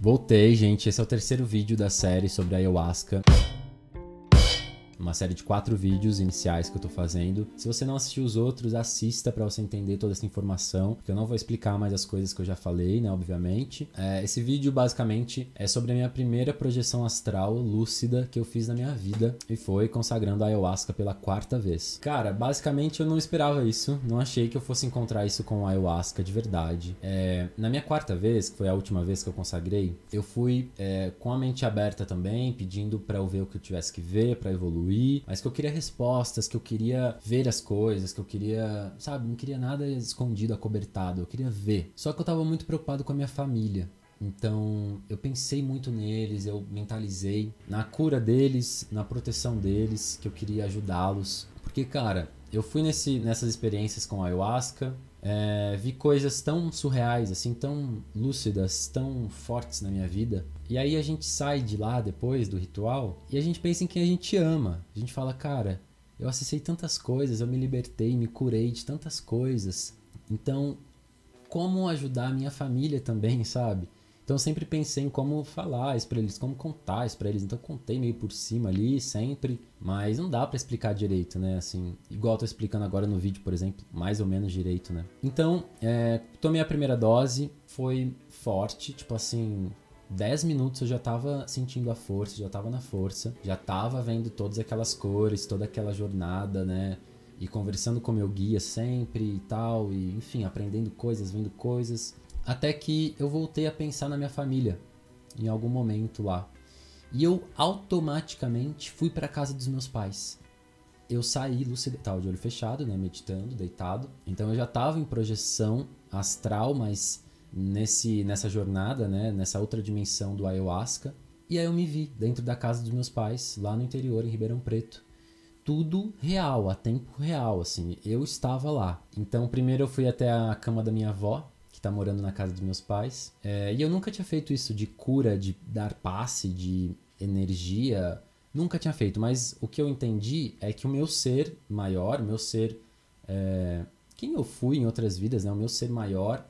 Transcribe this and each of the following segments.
Voltei, gente. Esse é o terceiro vídeo da série sobre a Ayahuasca. Uma série de 4 vídeos iniciais que eu tô fazendo. Se você não assistiu os outros, assista pra você entender toda essa informação, porque eu não vou explicar mais as coisas que eu já falei, né, obviamente. Esse vídeo, basicamente, é sobre a minha primeira projeção astral lúcida que eu fiz na minha vida, e foi consagrando a Ayahuasca pela 4ª vez. Cara, basicamente eu não esperava isso, não achei que eu fosse encontrar isso com a Ayahuasca de verdade. Na minha 4ª vez, que foi a última vez que eu consagrei, eu fui com a mente aberta também, pedindo pra eu ver o que eu tivesse que ver, pra evoluir, mas que eu queria respostas, que eu queria ver as coisas, que eu queria, sabe, não queria nada escondido, acobertado, eu queria ver. Só que eu tava muito preocupado com a minha família. Então eu pensei muito neles, eu mentalizei na cura deles, na proteção deles, que eu queria ajudá-los. Porque, cara, eu fui nessas experiências com a Ayahuasca, vi coisas tão surreais, assim, tão lúcidas, tão fortes na minha vida. E aí a gente sai de lá depois do ritual e a gente pensa em quem a gente ama. A gente fala, cara, eu acessei tantas coisas, eu me libertei, me curei de tantas coisas. Então, como ajudar a minha família também, sabe? Então eu sempre pensei em como falar isso pra eles, como contar isso pra eles. Então eu contei meio por cima ali, sempre. Mas não dá pra explicar direito, né? Assim, igual eu tô explicando agora no vídeo, por exemplo, mais ou menos direito, né? Então, tomei a primeira dose, foi forte, tipo assim, 10 minutos eu já tava sentindo a força, já tava na força. Já tava vendo todas aquelas cores, toda aquela jornada, né? E conversando com meu guia sempre e tal, e enfim, aprendendo coisas, vendo coisas. Até que eu voltei a pensar na minha família, em algum momento lá. E eu automaticamente fui para casa dos meus pais. Eu saí lúcido, tava de olho fechado, né, meditando, deitado. Então eu já tava em projeção astral, mas nessa jornada, né, nessa outra dimensão do Ayahuasca. E aí eu me vi dentro da casa dos meus pais, lá no interior, em Ribeirão Preto. Tudo real, a tempo real, assim, eu estava lá. Então primeiro eu fui até a cama da minha avó, que tá morando na casa dos meus pais. E eu nunca tinha feito isso de cura, de dar passe, de energia. Nunca tinha feito, mas o que eu entendi é que o meu ser maior, meu ser... quem eu fui em outras vidas, né? O meu ser maior,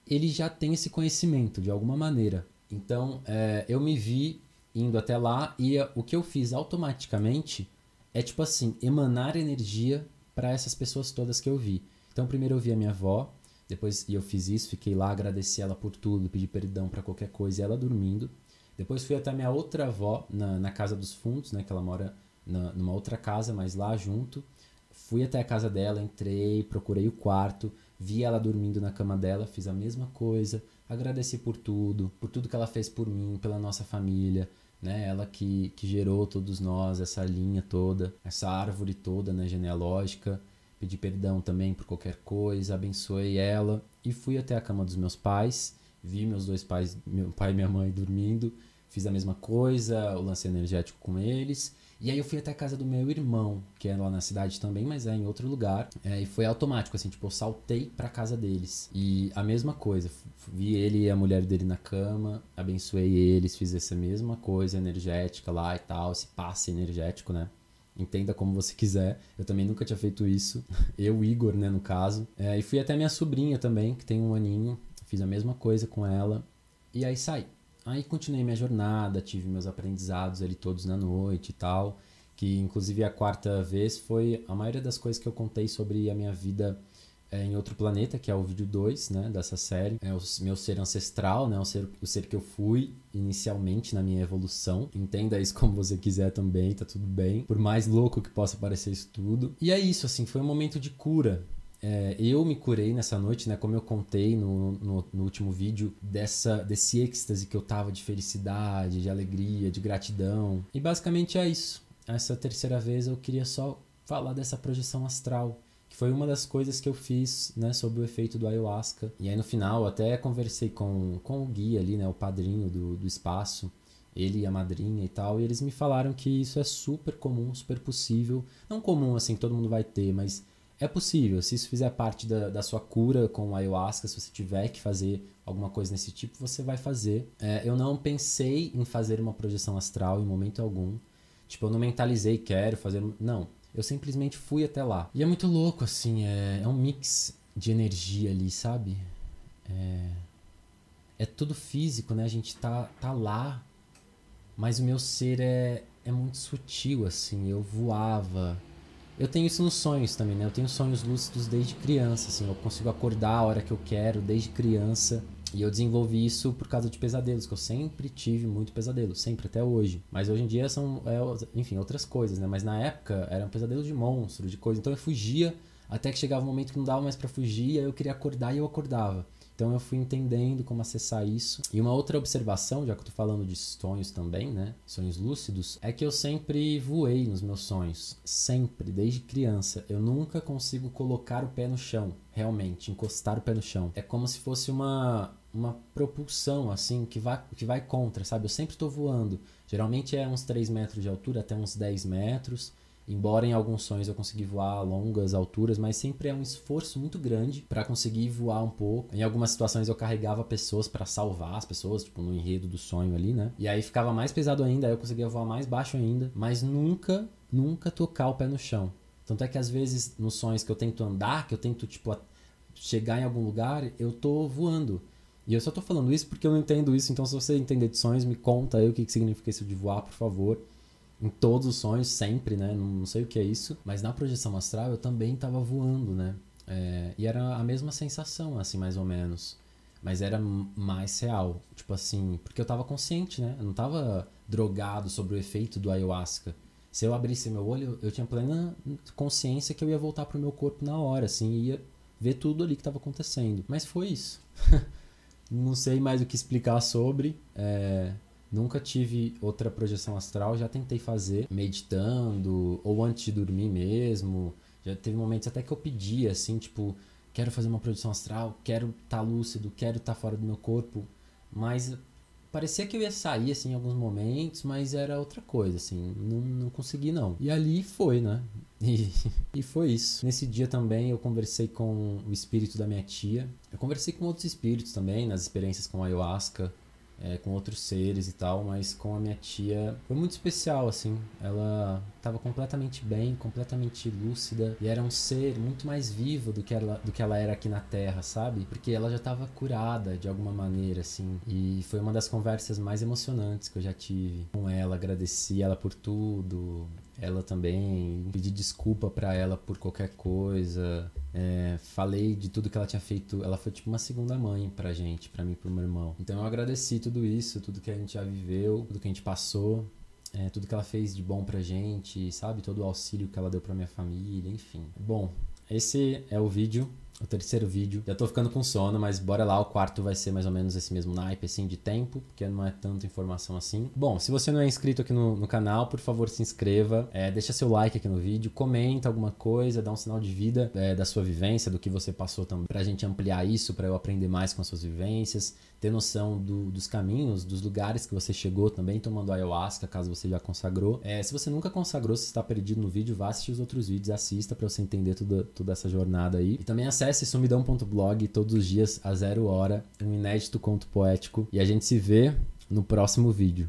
ele já tem esse conhecimento, de alguma maneira. Então, eu me vi indo até lá e o que eu fiz automaticamente é, tipo assim, emanar energia para essas pessoas todas que eu vi. Então, primeiro eu vi a minha avó, depois eu fiz isso, fiquei lá, agradeci ela por tudo, pedi perdão para qualquer coisa, e ela dormindo. Depois fui até minha outra avó, na Casa dos Fundos, né, que ela mora numa outra casa, mas lá junto. Fui até a casa dela, entrei, procurei o quarto, vi ela dormindo na cama dela, fiz a mesma coisa, agradeci por tudo que ela fez por mim, pela nossa família, né? Ela que gerou todos nós, essa linha toda, essa árvore toda, né, genealógica. Pedi perdão também por qualquer coisa, abençoei ela e fui até a cama dos meus pais, vi meus dois pais, meu pai e minha mãe dormindo, fiz a mesma coisa, o lance energético com eles. E aí eu fui até a casa do meu irmão, que é lá na cidade também, mas é em outro lugar. E foi automático, assim, tipo, eu saltei pra casa deles. E a mesma coisa, vi ele e a mulher dele na cama, abençoei eles, fiz essa mesma coisa energética lá e tal, esse passe energético, né? Entenda como você quiser. Eu também nunca tinha feito isso. Eu, Igor, né, no caso. E fui até minha sobrinha também, que tem 1 aninho. Fiz a mesma coisa com ela. E aí saí. Aí continuei minha jornada, tive meus aprendizados ali todos na noite e tal. Que inclusive a 4ª vez foi a maioria das coisas que eu contei sobre a minha vida em outro planeta, que é o vídeo 2, né, dessa série. É o meu ser ancestral, né, o ser que eu fui inicialmente na minha evolução. Entenda isso como você quiser também, tá tudo bem. Por mais louco que possa parecer isso tudo. E é isso, assim, foi um momento de cura. Eu me curei nessa noite, né, como eu contei no último vídeo, desse êxtase que eu tava de felicidade, de alegria, de gratidão. E basicamente é isso. Essa 3ª vez eu queria só falar dessa projeção astral, que foi uma das coisas que eu fiz, né, sobre o efeito do Ayahuasca. E aí no final eu até conversei com o guia ali, né, o padrinho do espaço, ele e a madrinha e tal, e eles me falaram que isso é super comum, super possível. Não comum, assim, todo mundo vai ter, mas é possível. Se isso fizer parte da sua cura com o Ayahuasca, se você tiver que fazer alguma coisa nesse tipo, você vai fazer. Eu não pensei em fazer uma projeção astral em momento algum. Tipo, eu não mentalizei, quero fazer... Não. Eu simplesmente fui até lá. E é muito louco, assim, é um mix de energia ali, sabe? é tudo físico, né? A gente tá lá, mas o meu ser é muito sutil, assim. Eu voava. Eu tenho isso nos sonhos também, né? Eu tenho sonhos lúcidos desde criança, assim. Eu consigo acordar a hora que eu quero, desde criança. E eu desenvolvi isso por causa de pesadelos, que eu sempre tive muito pesadelo, sempre, até hoje. Mas hoje em dia são, enfim, outras coisas, né? Mas na época eram pesadelos de monstro, de coisa. Então eu fugia, até que chegava um momento que não dava mais pra fugir, aí eu queria acordar e eu acordava. Então eu fui entendendo como acessar isso. E uma outra observação, já que eu tô falando de sonhos também, né? Sonhos lúcidos, é que eu sempre voei nos meus sonhos. Sempre, desde criança. Eu nunca consigo colocar o pé no chão, realmente, encostar o pé no chão. É como se fosse uma propulsão, assim, que vai contra, sabe? Eu sempre tô voando. Geralmente é uns 3 metros de altura, até uns 10 metros. Embora em alguns sonhos eu consegui voar a longas alturas, mas sempre é um esforço muito grande para conseguir voar um pouco. Em algumas situações eu carregava pessoas para salvar as pessoas, tipo no enredo do sonho ali, né? E aí ficava mais pesado ainda, aí eu conseguia voar mais baixo ainda, mas nunca tocar o pé no chão. Tanto é que às vezes nos sonhos que eu tento andar, que eu tento tipo chegar em algum lugar, eu tô voando. E eu só tô falando isso porque eu não entendo isso, então se você entender de sonhos, me conta aí o que significa isso de voar, por favor. Em todos os sonhos, sempre, né? Não sei o que é isso. Mas na projeção astral eu também tava voando, né? E era a mesma sensação, assim, mais ou menos. Mas era mais real. Tipo assim, porque eu tava consciente, né? Eu não tava drogado sobre o efeito do ayahuasca. Se eu abrisse meu olho, eu tinha plena consciência que eu ia voltar pro meu corpo na hora, assim. Ia ver tudo ali que tava acontecendo. Mas foi isso. Não sei mais o que explicar sobre. Nunca tive outra projeção astral, já tentei fazer meditando ou antes de dormir mesmo. Já teve momentos até que eu pedia assim, tipo, quero fazer uma projeção astral, quero estar lúcido, quero estar fora do meu corpo, mas parecia que eu ia sair assim em alguns momentos, mas era outra coisa assim, não consegui não. E ali foi, né? E foi isso. Nesse dia também eu conversei com o espírito da minha tia. Eu conversei com outros espíritos também, nas experiências com ayahuasca. Com outros seres e tal, mas com a minha tia foi muito especial, assim. Ela estava completamente bem, completamente lúcida, e era um ser muito mais vivo do que ela era aqui na Terra, sabe? Porque ela já estava curada de alguma maneira, assim. E foi uma das conversas mais emocionantes que eu já tive com ela. Agradeci ela por tudo. Ela também, pedi desculpa pra ela por qualquer coisa. Falei de tudo que ela tinha feito. Ela foi tipo uma segunda mãe pra gente, pra mim e pro meu irmão. Então eu agradeci tudo isso, tudo que a gente já viveu, tudo que a gente passou, tudo que ela fez de bom pra gente, sabe? Todo o auxílio que ela deu pra minha família, enfim. Bom, esse é o vídeo. O terceiro vídeo. Já tô ficando com sono, mas bora lá. O quarto vai ser mais ou menos esse mesmo naipe, assim, de tempo, porque não é tanta informação assim. Bom, se você não é inscrito aqui no canal, por favor, se inscreva. Deixa seu like aqui no vídeo, comenta alguma coisa, dá um sinal de vida da sua vivência, do que você passou também, pra gente ampliar isso, pra eu aprender mais com as suas vivências, ter noção dos caminhos, dos lugares que você chegou também, tomando ayahuasca, caso você já consagrou. Se você nunca consagrou, se está perdido no vídeo, vá assistir os outros vídeos, assista pra você entender toda essa jornada aí. E também acesse sumidão.blog todos os dias, às 0 hora, um inédito conto poético. E a gente se vê no próximo vídeo.